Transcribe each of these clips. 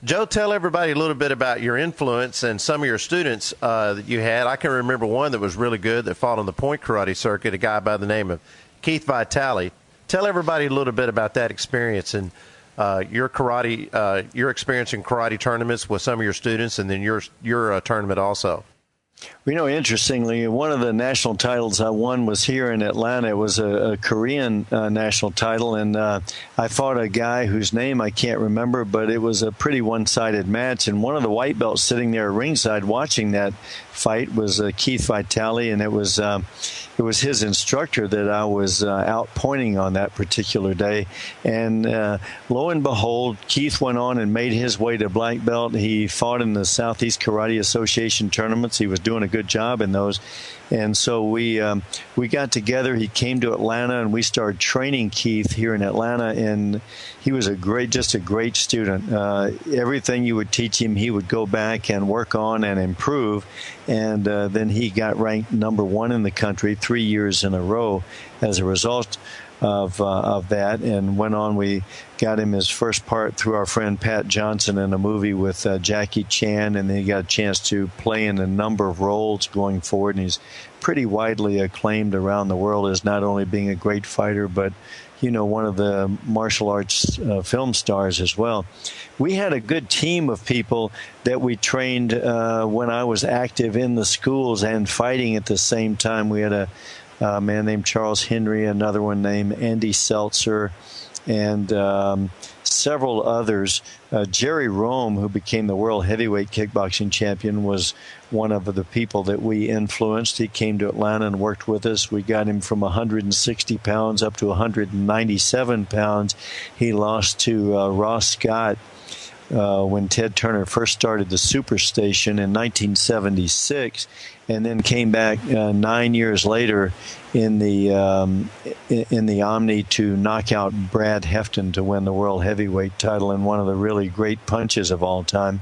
Joe, tell everybody a little bit about your influence and some of your students that you had. I can remember one that was really good that fought on the point karate circuit, a guy by the name of Keith Vitale. Tell everybody a little bit about that experience and your experience in karate tournaments with some of your students, and then your tournament also. Interestingly, one of the national titles I won was here in Atlanta. It was a Korean national title, and I fought a guy whose name I can't remember, but it was a pretty one-sided match. And one of the white belts sitting there ringside watching that fight was Keith Vitale, and it was his instructor that I was out pointing on that particular day. And lo and behold, Keith went on and made his way to black belt. He fought in the Southeast Karate Association tournaments. He was doing a good job in those. And so we got together. He came to Atlanta, and we started training Keith here in Atlanta. And he was just a great student. Everything you would teach him, he would go back and work on and improve. And then he got ranked #1 in the country 3 years in a row as a result of that, and went on. We got him his first part through our friend Pat Johnson in a movie with Jackie Chan, and then he got a chance to play in a number of roles going forward, and he's pretty widely acclaimed around the world as not only being a great fighter, but one of the martial arts film stars as well. We had a good team of people that we trained when I was active in the schools and fighting at the same time. We had a man named Charles Henry, another one named Andy Seltzer, and several others. Jerry Rome, who became the world heavyweight kickboxing champion, was one of the people that we influenced. He came to Atlanta and worked with us. We got him from 160 pounds up to 197 pounds. He lost to Ross Scott when Ted Turner first started the Superstation in 1976, and then came back 9 years later in the Omni to knock out Brad Hefton to win the world heavyweight title in one of the really great punches of all time.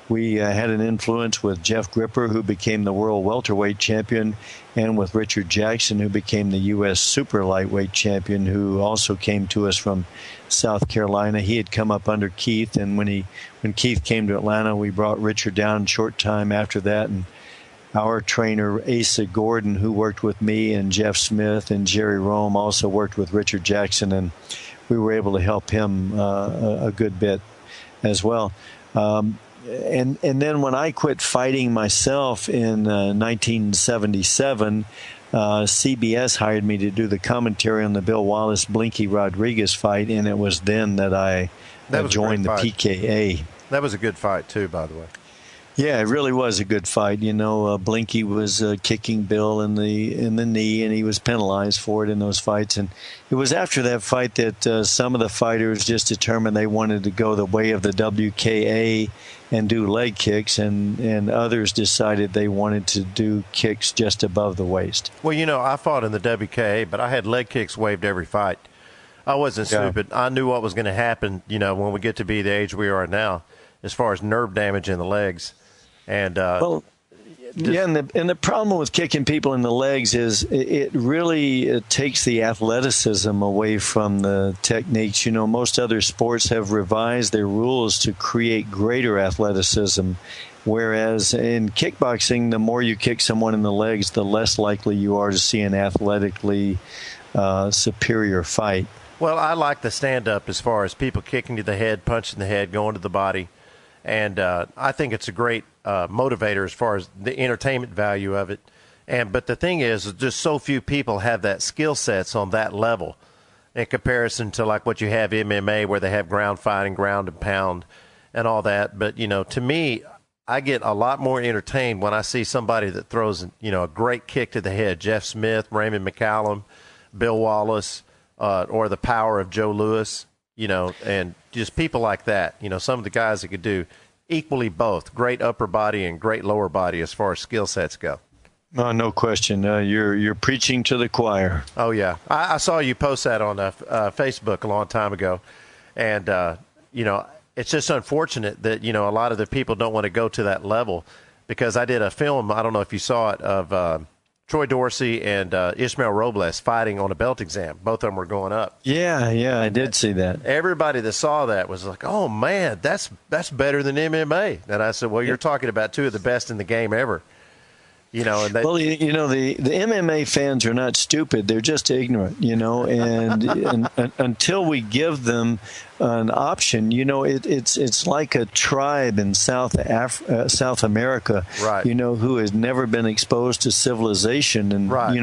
We had an influence with Jeff Gripper, who became the world welterweight champion, and with Richard Jackson, who became the U.S. super lightweight champion, who also came to us from South Carolina. He had come up under Keith, and when Keith came to Atlanta, we brought Richard down a short time after that, and our trainer, Asa Gordon, who worked with me, and Jeff Smith and Jerry Rome, also worked with Richard Jackson, and we were able to help him a good bit as well. And then when I quit fighting myself in 1977, CBS hired me to do the commentary on the Bill Wallace Blinky Rodriguez fight, and it was then that I joined the PKA. That was a good fight too, by the way. Yeah, it really was a good fight. Blinky was kicking Bill in the knee, and he was penalized for it in those fights. And it was after that fight that some of the fighters just determined they wanted to go the way of the WKA and do leg kicks, and others decided they wanted to do kicks just above the waist. Well, I fought in the WKA, but I had leg kicks waived every fight. I wasn't stupid. I knew what was going to happen, when we get to be the age we are now, as far as nerve damage in the legs. And and the problem with kicking people in the legs is it really takes the athleticism away from the techniques. Most other sports have revised their rules to create greater athleticism, whereas in kickboxing, the more you kick someone in the legs, the less likely you are to see an athletically superior fight. Well, I like the stand-up as far as people kicking to the head, punching the head, going to the body. And I think it's a great motivator as far as the entertainment value of it. But the thing is, just so few people have that skill sets on that level in comparison to like what you have MMA, where they have ground fighting, ground and pound and all that. But, to me, I get a lot more entertained when I see somebody that throws, a great kick to the head. Jeff Smith, Raymond McCallum, Bill Wallace, or the power of Joe Louis, and just people like that. Some of the guys that could do equally both great upper body and great lower body as far as skill sets go. No question. You're preaching to the choir. Oh, yeah. I saw you post that on Facebook a long time ago. And, it's just unfortunate that, a lot of the people don't want to go to that level, because I did a film, I don't know if you saw it, of Troy Dorsey and Ishmael Robles fighting on a belt exam. Both of them were going up. Yeah, I did see that. Everybody that saw that was like, "Oh man, that's better than MMA." And I said, "Well, you're talking about two of the best in the game ever." And well, the MMA fans are not stupid; they're just ignorant, and until we give them an option, it's like a tribe in South America, right? Who has never been exposed to civilization, and right.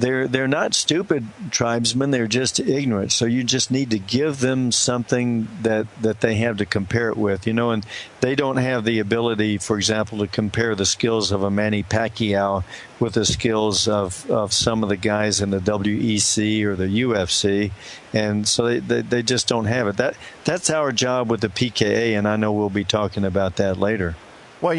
They're not stupid tribesmen; they're just ignorant. So you just need to give them something that they have to compare it with, and they don't have the ability, for example, to compare the skills of a Manny Pacquiao with the skills of some of the guys in the WEC or the UFC, and so they just don't have it. That's our job with the PKA, and I know we'll be talking about that later. Well,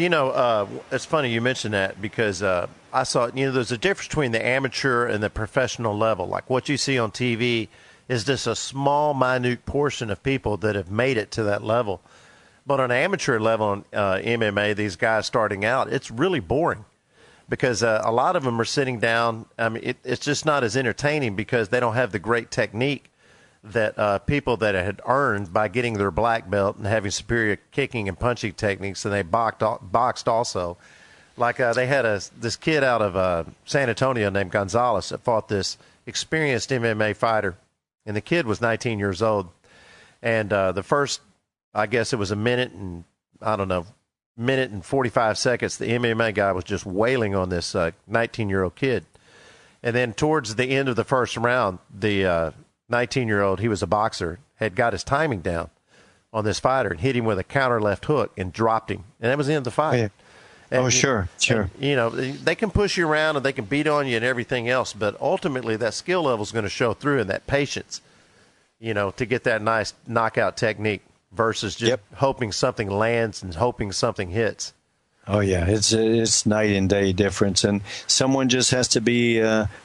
it's funny you mentioned that because I saw, there's a difference between the amateur and the professional level. Like what you see on TV is just a small, minute portion of people that have made it to that level. But on an amateur level in MMA, these guys starting out, it's really boring because a lot of them are sitting down. I mean, it's just not as entertaining because they don't have the great technique that people that had earned by getting their black belt and having superior kicking and punching techniques, and they boxed also. Like they had this kid out of San Antonio named Gonzalez that fought this experienced MMA fighter, and the kid was 19 years old. And the first, I guess it was a minute and 45 seconds, the MMA guy was just wailing on this 19-year-old kid. And then towards the end of the first round, the 19-year-old, he was a boxer, had got his timing down on this fighter and hit him with a counter left hook and dropped him. And that was the end of the fight. Yeah. And, sure. And, they can push you around and they can beat on you and everything else, but ultimately that skill level is going to show through and that patience, to get that nice knockout technique versus just hoping something lands and hoping something hits. Oh, yeah, it's night and day difference. And someone just has to be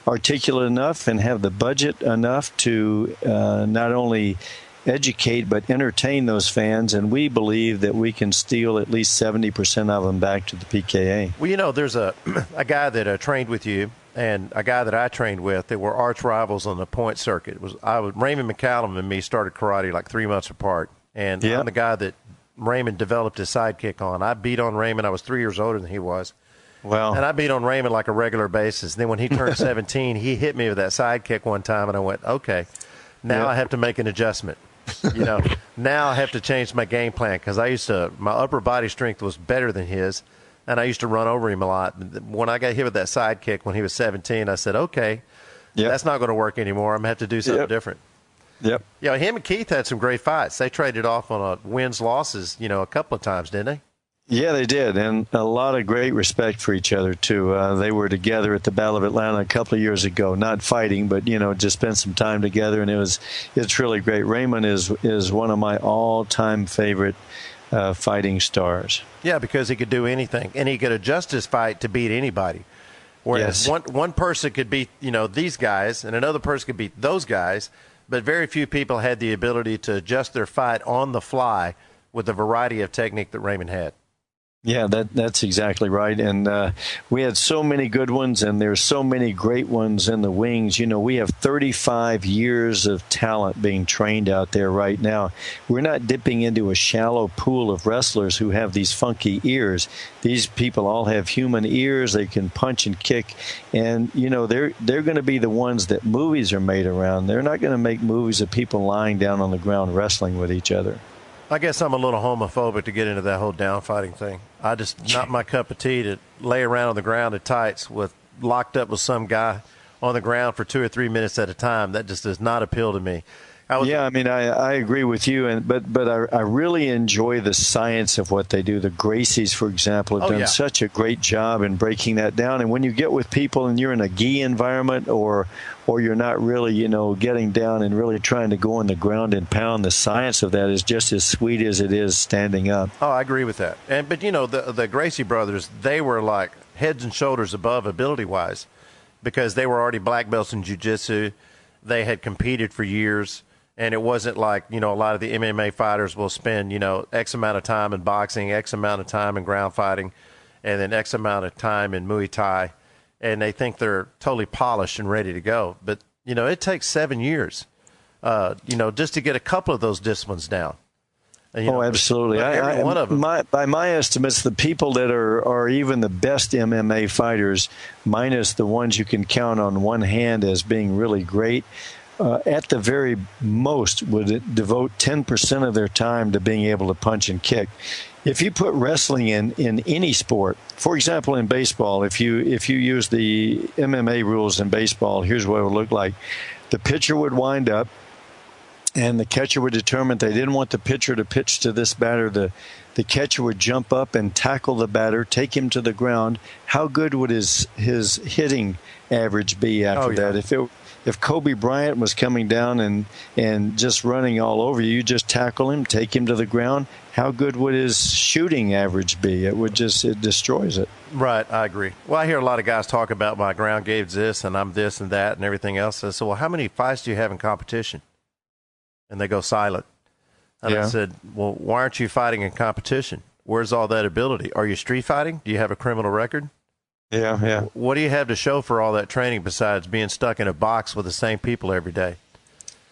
articulate enough and have the budget enough to not only educate but entertain those fans. And we believe that we can steal at least 70% of them back to the PKA. Well, there's a guy that trained with you and a guy that I trained with that were arch rivals on the point circuit. Raymond McCallum and me started karate like 3 months apart. And I'm the guy that Raymond developed his sidekick on. I beat on Raymond. I was 3 years older than he was. Wow. And I beat on Raymond like a regular basis. And then when he turned 17, he hit me with that sidekick one time, and I went, okay, now I have to make an adjustment. Now I have to change my game plan because my upper body strength was better than his, and I used to run over him a lot. When I got hit with that sidekick when he was 17, I said, okay, that's not going to work anymore. I'm going to have to do something different. Yep. Him and Keith had some great fights. They traded off on wins, losses, a couple of times, didn't they? Yeah, they did, and a lot of great respect for each other, too. They were together at the Battle of Atlanta a couple of years ago, not fighting, but, just spent some time together, and it's really great. Raymond is one of my all-time favorite fighting stars. Yeah, because he could do anything, and he could adjust his fight to beat anybody. Whereas one person could beat, these guys, and another person could beat those guys, but very few people had the ability to adjust their fight on the fly with the variety of technique that Raymond had. Yeah, that's exactly right. And we had so many good ones, and there's so many great ones in the wings. We have 35 years of talent being trained out there right now. We're not dipping into a shallow pool of wrestlers who have these funky ears. These people all have human ears. They can punch and kick. And, they're going to be the ones that movies are made around. They're not going to make movies of people lying down on the ground wrestling with each other. I guess I'm a little homophobic to get into that whole down fighting thing. Not my cup of tea to lay around on the ground in tights locked up with some guy on the ground for 2 or 3 minutes at a time. That just does not appeal to me. I agree with you, but I really enjoy the science of what they do. The Gracies, for example, have done such a great job in breaking that down. And when you get with people and you're in a gi environment or you're not really, getting down and really trying to go on the ground and pound, the science of that is just as sweet as it is standing up. Oh, I agree with that. But the Gracie brothers, they were like heads and shoulders above ability-wise because they were already black belts in jiu-jitsu. They had competed for years. And it wasn't like, a lot of the MMA fighters will spend, X amount of time in boxing, X amount of time in ground fighting. and then X amount of time in Muay Thai, and they think they're totally polished and ready to go. But, it takes 7 years, just to get a couple of those disciplines down. And, absolutely. One of them. By my estimates, the people that are even the best MMA fighters, minus the ones you can count on one hand as being really great, at the very most would devote 10% of their time to being able to punch and kick. If you put wrestling in any sport, for example, in baseball, if you use the MMA rules in baseball, here's what it would look like. The pitcher would wind up, and the catcher would determine they didn't want the pitcher to pitch to this batter. The catcher would jump up and tackle the batter, take him to the ground. How good would his hitting average be after that? If Kobe Bryant was coming down and just running all over you, just tackle him, take him to the ground, how good would his shooting average be? It destroys it. Right, I agree. Well, I hear a lot of guys talk about my ground game's this, and I'm this and that and everything else. I said, well, how many fights do you have in competition? And they go silent. And I said, well, why aren't you fighting in competition? Where's all that ability? Are you street fighting? Do you have a criminal record? Yeah. What do you have to show for all that training besides being stuck in a box with the same people every day?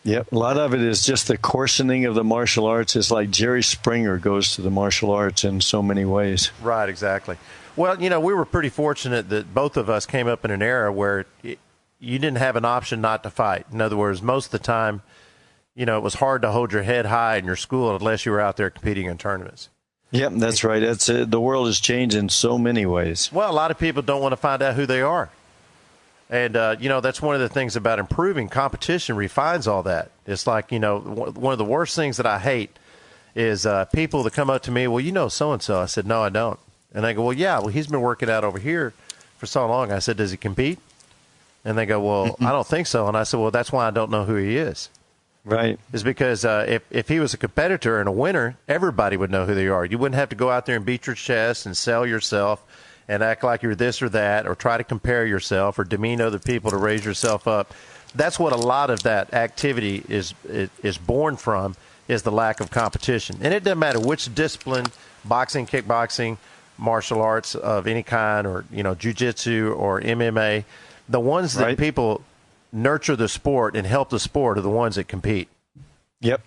Yep. A lot of it is just the coarsening of the martial arts. It's like Jerry Springer goes to the martial arts in so many ways. Right, exactly. Well, we were pretty fortunate that both of us came up in an era where you didn't have an option not to fight. In other words, most of the time, it was hard to hold your head high in your school unless you were out there competing in tournaments. Yep, that's right. The world has changed in so many ways. Well, a lot of people don't want to find out who they are. And, that's one of the things about improving. Competition refines all that. It's like, one of the worst things that I hate is people that come up to me, well, so-and-so. I said, no, I don't. And they go, well, he's been working out over here for so long. I said, does he compete? And they go, well, I don't think so. And I said, well, that's why I don't know who he is. Right. Is because if he was a competitor and a winner, everybody would know who they are. You wouldn't have to go out there and beat your chest and sell yourself and act like you're this or that, or try to compare yourself or demean other people to raise yourself up. That's what a lot of that activity is born from, is the lack of competition. And it doesn't matter which discipline, boxing, kickboxing, martial arts of any kind, or jiu-jitsu or MMA, the ones that people nurture the sport and help the sport are the ones that compete. Yep.